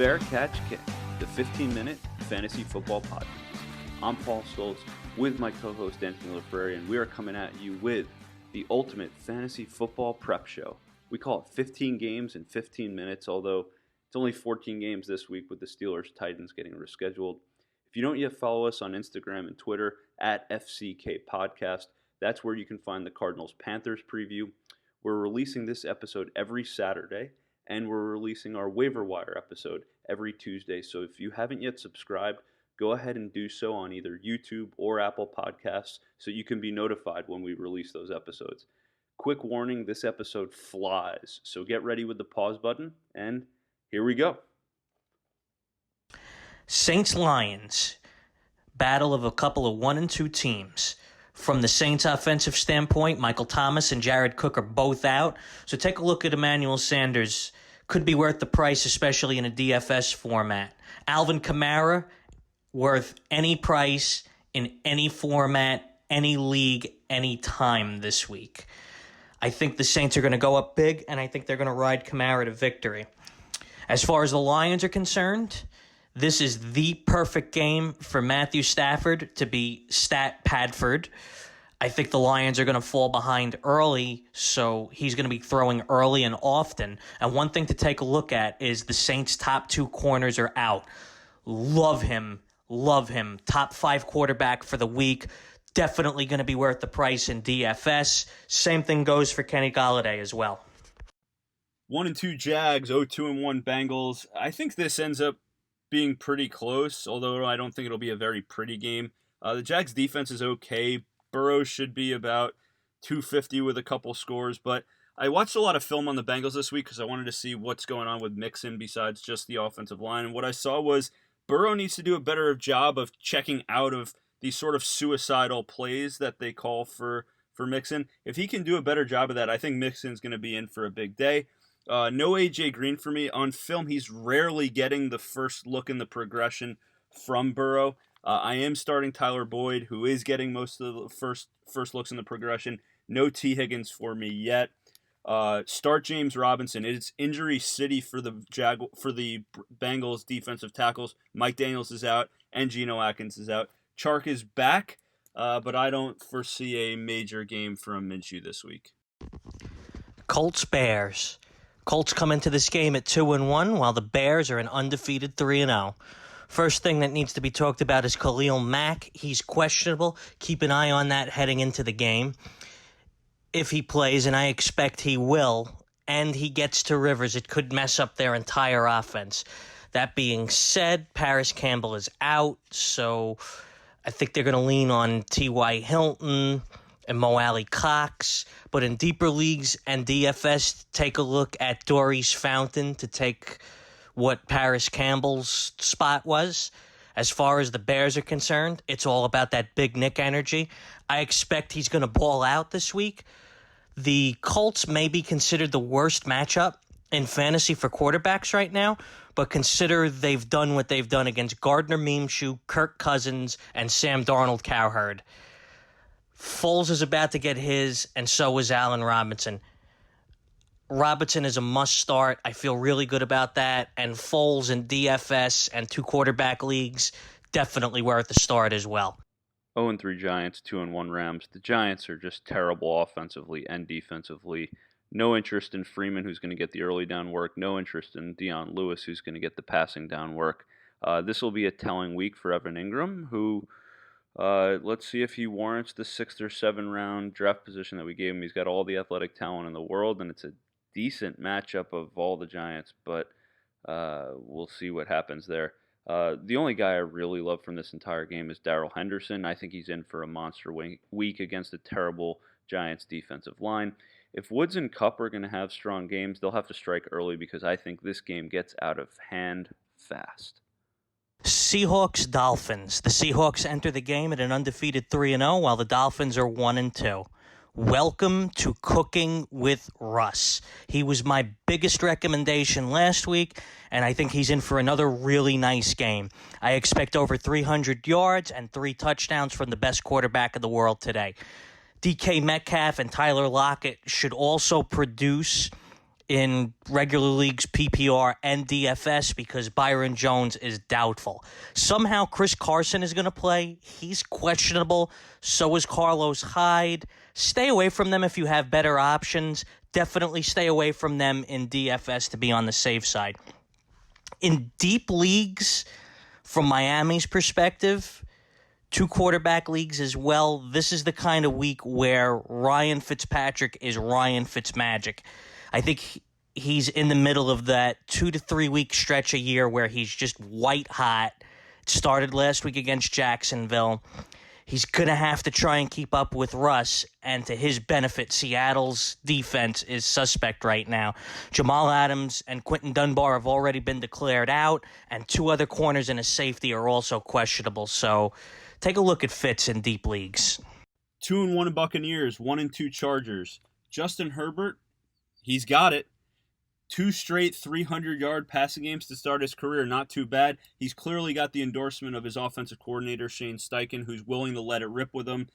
Fair Catch Kick, the 15-minute fantasy football podcast. I'm Paul Stoltz with my co-host Anthony LaFrere, and we are coming at you with the ultimate fantasy football prep show. We call it 15 games in 15 minutes, although it's only 14 games this week with the Steelers-Titans getting rescheduled. If you don't yet follow us on Instagram and Twitter at FCK Podcast, that's where you can find the Cardinals-Panthers preview. We're releasing this episode every Saturday, and we're releasing our waiver wire episode every Tuesday. So if you haven't yet subscribed, go ahead and do so on either YouTube or Apple Podcasts so you can be notified when we release those episodes. Quick warning, this episode flies, so get ready with the pause button, and here we go. Saints-Lions, battle of a couple of 1 and 2 teams. From the Saints' offensive standpoint, Michael Thomas and Jared Cook are both out. So take a look at Emmanuel Sanders. Could be worth the price, especially in a DFS format. Alvin Kamara, worth any price in any format, any league, any time this week. I think the Saints are going to go up big, and I think they're going to ride Kamara to victory. As far as the Lions are concerned, this is the perfect game for Matthew Stafford to be stat Padford. I think the Lions are going to fall behind early, so he's going to be throwing early and often. And one thing to take a look at is the Saints' top 2 corners are out. Love him. Top 5 quarterback for the week. Definitely going to be worth the price in DFS. Same thing goes for Kenny Golladay as well. 1 and 2 Jags, 0-2 and 1 Bengals. I think this ends up being pretty close, although I don't think it'll be a very pretty game. The Jags defense is okay. Burrow should be about 250 with a couple scores, but I watched a lot of film on the Bengals this week because I wanted to see what's going on with Mixon besides just the offensive line. And what I saw was Burrow needs to do a better job of checking out of these sort of suicidal plays that they call for Mixon. If he can do a better job of that, I think Mixon's going to be in for a big day. No A.J. Green for me. On film, he's rarely getting the first look in the progression from Burrow. I am starting Tyler Boyd, who is getting most of the first looks in the progression. No T. Higgins for me yet. Start James Robinson. It's injury city for the Bengals defensive tackles. Mike Daniels is out, and Geno Atkins is out. Chark is back, but I don't foresee a major game from Minshew this week. Colts-Bears. Colts come into this game at 2-1, while the Bears are an undefeated 3-0. First thing that needs to be talked about is Khalil Mack. He's questionable. Keep an eye on that heading into the game. If he plays, and I expect he will, and he gets to Rivers, it could mess up their entire offense. That being said, Paris Campbell is out, so I think they're going to lean on T.Y. Hilton and Mo Alley Cox. But in deeper leagues and DFS, take a look at Dory's Fountain to take what Paris Campbell's spot was. As far as the Bears are concerned, it's all about that Big Nick energy. I expect he's going to ball out this week. The Colts may be considered the worst matchup in fantasy for quarterbacks right now, but consider they've done what they've done against Gardner Minshew, Kirk Cousins, and Sam Darnold Cowherd. Foles is about to get his, and so is Allen Robinson. Robinson is a must-start. I feel really good about that. And Foles in DFS and 2 quarterback leagues, definitely worth a start as well. 0-3 Giants, 2-1 Rams. The Giants are just terrible offensively and defensively. No interest in Freeman, who's going to get the early down work. No interest in Dion Lewis, who's going to get the passing down work. This will be a telling week for Evan Ingram, who, let's see if he warrants the 6th or 7th round draft position that we gave him. He's got all the athletic talent in the world, and it's a decent matchup of all the Giants, but we'll see what happens there. The only guy I really love from this entire game is Darrell Henderson. I think he's in for a monster week against a terrible Giants defensive line. If Woods and Kupp are going to have strong games, they'll have to strike early because I think this game gets out of hand fast. Seahawks-Dolphins. The Seahawks enter the game at an undefeated 3-0, while the Dolphins are 1-2. Welcome to Cooking with Russ. He was my biggest recommendation last week, and I think he's in for another really nice game. I expect over 300 yards and 3 touchdowns from the best quarterback in the world today. DK Metcalf and Tyler Lockett should also produce in regular leagues, PPR, and DFS because Byron Jones is doubtful. Somehow Chris Carson is going to play. He's questionable. So is Carlos Hyde. Stay away from them if you have better options. Definitely stay away from them in DFS to be on the safe side. In deep leagues, from Miami's perspective, 2 quarterback leagues as well, this is the kind of week where Ryan Fitzpatrick is Ryan Fitzmagic. I think he's in the middle of that 2 to 3 week stretch a year where he's just white hot. It started last week against Jacksonville. He's going to have to try and keep up with Russ, and to his benefit, Seattle's defense is suspect right now. Jamal Adams and Quentin Dunbar have already been declared out, and 2 other corners and a safety are also questionable. So take a look at Fitz in deep leagues. 2-1 Buccaneers, 1-2 Chargers. Justin Herbert, he's got it. 2 straight 300-yard passing games to start his career. Not too bad. He's clearly got the endorsement of his offensive coordinator, Shane Steichen, who's willing to let it rip with him.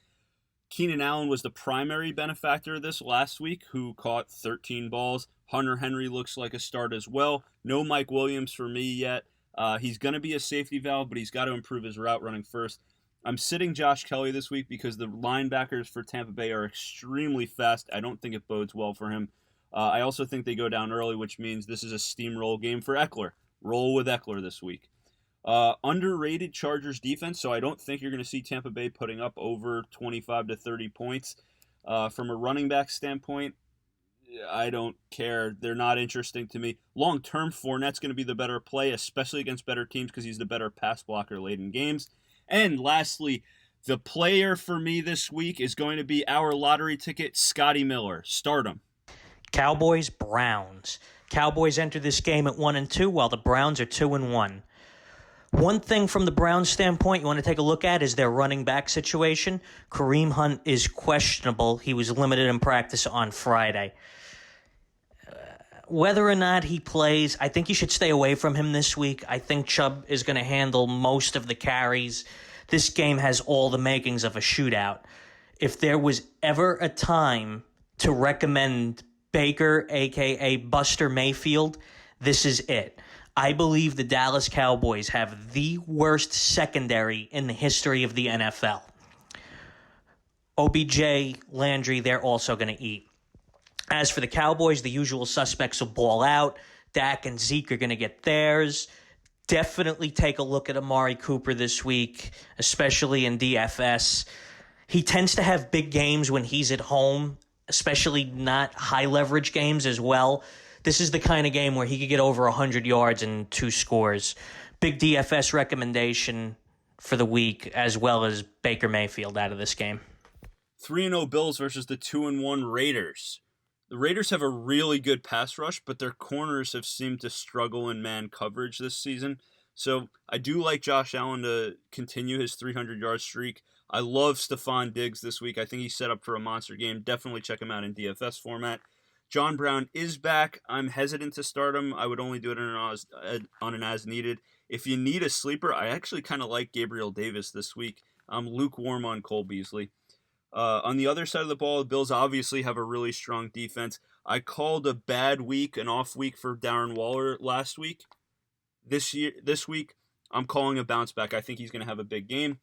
Keenan Allen was the primary benefactor of this last week, who caught 13 balls. Hunter Henry looks like a start as well. No Mike Williams for me yet. He's going to be a safety valve, but he's got to improve his route running first. I'm sitting Josh Kelly this week because the linebackers for Tampa Bay are extremely fast. I don't think it bodes well for him. I also think they go down early, which means this is a steamroll game for Eckler. Roll with Eckler this week. Underrated Chargers defense, so I don't think you're going to see Tampa Bay putting up over 25 to 30 points. From a running back standpoint, I don't care. They're not interesting to me. Long-term, Fournette's going to be the better play, especially against better teams because he's the better pass blocker late in games. And lastly, the player for me this week is going to be our lottery ticket, Scotty Miller. Start him. Cowboys, Browns. Cowboys enter this game at 1-2, while the Browns are 2-1. One thing from the Browns standpoint you want to take a look at is their running back situation. Kareem Hunt is questionable. He was limited in practice on Friday. Whether or not he plays, I think you should stay away from him this week. I think Chubb is going to handle most of the carries. This game has all the makings of a shootout. If there was ever a time to recommend Baker, a.k.a. Buster Mayfield, this is it. I believe the Dallas Cowboys have the worst secondary in the history of the NFL. OBJ, Landry, they're also going to eat. As for the Cowboys, the usual suspects will ball out. Dak and Zeke are going to get theirs. Definitely take a look at Amari Cooper this week, especially in DFS. He tends to have big games when he's at home, especially not high-leverage games as well. This is the kind of game where he could get over 100 yards and 2 scores. Big DFS recommendation for the week, as well as Baker Mayfield out of this game. 3-0 Bills versus the 2-1 Raiders. The Raiders have a really good pass rush, but their corners have seemed to struggle in man coverage this season. So I do like Josh Allen to continue his 300-yard streak. I love Stephon Diggs this week. I think he's set up for a monster game. Definitely check him out in DFS format. John Brown is back. I'm hesitant to start him. I would only do it on an as needed. If you need a sleeper, I actually kind of like Gabriel Davis this week. I'm lukewarm on Cole Beasley. On the other side of the ball, the Bills obviously have a really strong defense. I called a bad week, an off week for Darren Waller last week. This week, I'm calling a bounce back. I think he's going to have a big game.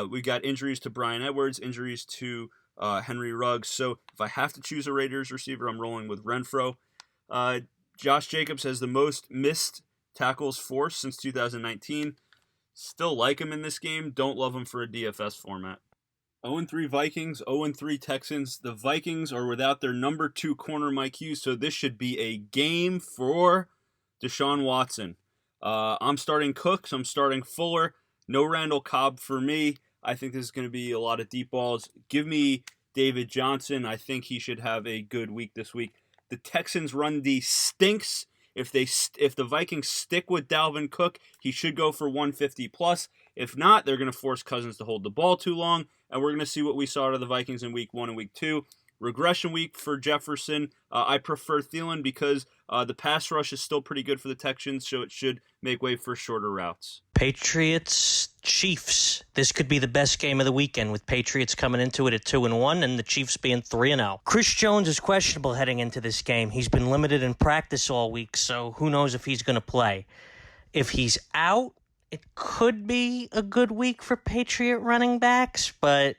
We got injuries to Bryan Edwards, injuries to Henry Ruggs. So if I have to choose a Raiders receiver, I'm rolling with Renfro. Josh Jacobs has the most missed tackles forced since 2019. Still like him in this game. Don't love him for a DFS format. 0-3 Vikings, 0-3 Texans. The Vikings are without their number 2 corner, Mike Hughes, so this should be a game for Deshaun Watson. I'm starting Cooks. I'm starting Fuller. No Randall Cobb for me. I think this is going to be a lot of deep balls. Give me David Johnson. I think he should have a good week this week. The Texans' run D stinks. If the Vikings stick with Dalvin Cook, he should go for 150 plus. If not, they're going to force Cousins to hold the ball too long, and we're going to see what we saw out of the Vikings in week 1 and week 2. regression week for Jefferson. I prefer Thielen because the pass rush is still pretty good for the Texans, so it should make way for shorter routes. Patriots, Chiefs. This could be the best game of the weekend with Patriots coming into it at 2-1 and the Chiefs being 3-0. Chris Jones is questionable heading into this game. He's been limited in practice all week, so who knows if he's going to play. If he's out, it could be a good week for Patriot running backs, but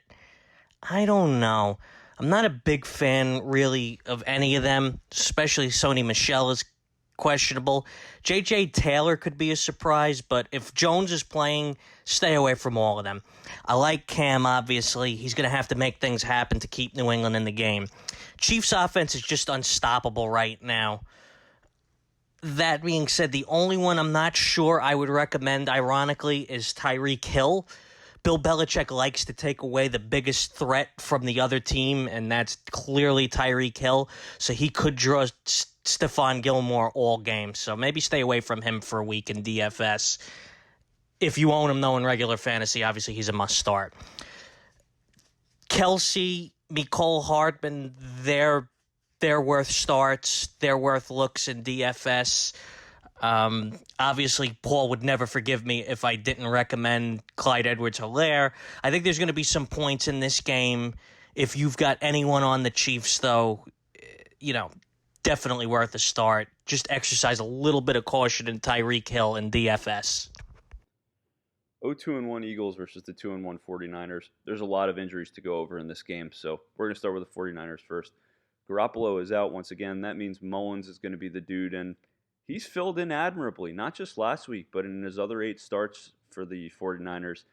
I don't know. I'm not a big fan, really, of any of them, especially Sony Michel is questionable. J.J. Taylor could be a surprise, but if Jones is playing, stay away from all of them. I like Cam, obviously. He's going to have to make things happen to keep New England in the game. Chiefs' offense is just unstoppable right now. That being said, the only one I'm not sure I would recommend, ironically, is Tyreek Hill. Bill Belichick likes to take away the biggest threat from the other team, and that's clearly Tyreek Hill. So he could draw Stephon Gilmore all game. So maybe stay away from him for a week in DFS. If you own him, though, in regular fantasy, obviously he's a must-start. Kelsey, Mecole Hardman, they're worth starts. They're worth looks in DFS. Obviously, Paul would never forgive me if I didn't recommend Clyde Edwards-Helaire. I think there's going to be some points in this game. If you've got anyone on the Chiefs, though, definitely worth a start. Just exercise a little bit of caution in Tyreek Hill and DFS. 0-2-1 Eagles versus the 2-1 49ers. There's a lot of injuries to go over in this game, so we're going to start with the 49ers first. Garoppolo is out once again. That means Mullins is going to be the dude, and he's filled in admirably, not just last week, but in his other 8 starts for the 49ers.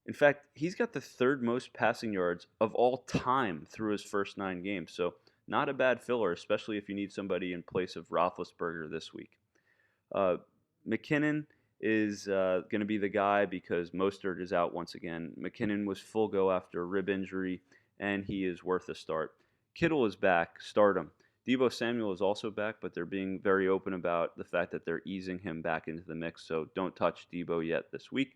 In fact, he's got the 3rd most passing yards of all time through his first 9 games, so not a bad filler, especially if you need somebody in place of Roethlisberger this week. McKinnon is going to be the guy because Mostert is out once again. McKinnon was full go after a rib injury, and he is worth a start. Kittle is back. Start him. Deebo Samuel is also back, but they're being very open about the fact that they're easing him back into the mix, so don't touch Deebo yet this week.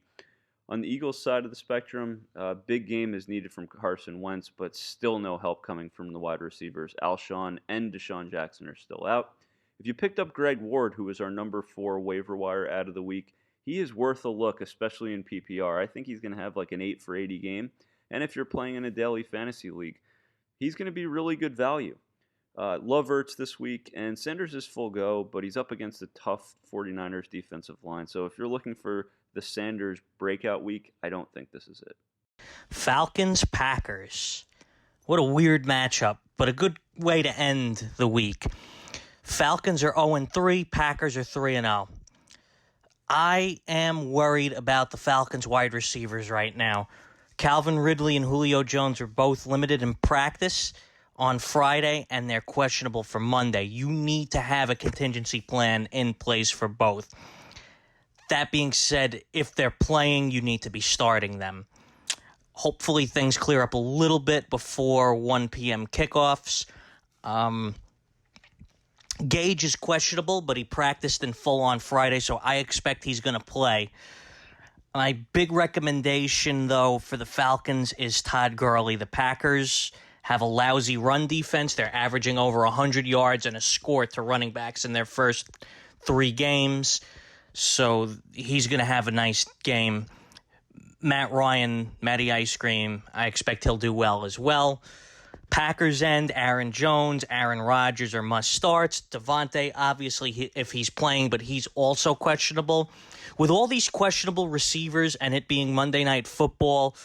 On the Eagles side of the spectrum, big game is needed from Carson Wentz, but still no help coming from the wide receivers. Alshon and Deshaun Jackson are still out. If you picked up Greg Ward, who was our number 4 waiver wire ad of the week, he is worth a look, especially in PPR. I think he's going to have like an 8 for 80 game, and if you're playing in a daily fantasy league, he's going to be really good value. Love Ertz this week, and Sanders is full go, but he's up against a tough 49ers defensive line. So if you're looking for the Sanders breakout week, I don't think this is it. Falcons-Packers. What a weird matchup, but a good way to end the week. Falcons are 0-3, Packers are 3-0. I am worried about the Falcons wide receivers right now. Calvin Ridley and Julio Jones are both limited in practice on Friday, and they're questionable for Monday. You need to have a contingency plan in place for both. That being said, if they're playing, you need to be starting them. Hopefully things clear up a little bit before 1 p.m. kickoffs. Gage is questionable, but he practiced in full on Friday, so I expect he's going to play. My big recommendation, though, for the Falcons is Todd Gurley. The Packers have a lousy run defense. They're averaging over 100 yards and a score to running backs in their first 3 games. So he's going to have a nice game. Matt Ryan, Matty Ice Cream, I expect he'll do well as well. Packers end, Aaron Jones, Aaron Rodgers are must-starts. Devontae, obviously, if he's playing, but he's also questionable. With all these questionable receivers and it being Monday Night Football,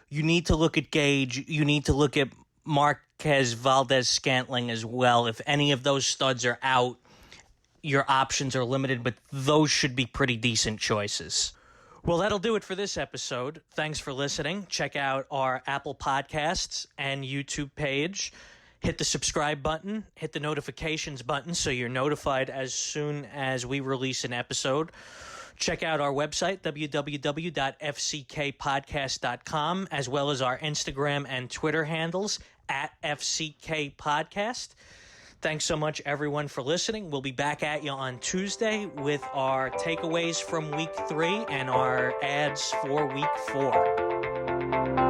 you need to look at Gage. You need to look at Marquez Valdez-Scantling as well. If any of those studs are out, your options are limited, but those should be pretty decent choices. Well, that'll do it for this episode. Thanks for listening. Check out our Apple Podcasts and YouTube page. Hit the subscribe button. Hit the notifications button so you're notified as soon as we release an episode. Check out our website, www.fckpodcast.com, as well as our Instagram and Twitter handles, @FCKPodcast. Thanks so much, everyone, for listening. We'll be back at you on Tuesday with our takeaways from Week 3 and our ads for Week 4.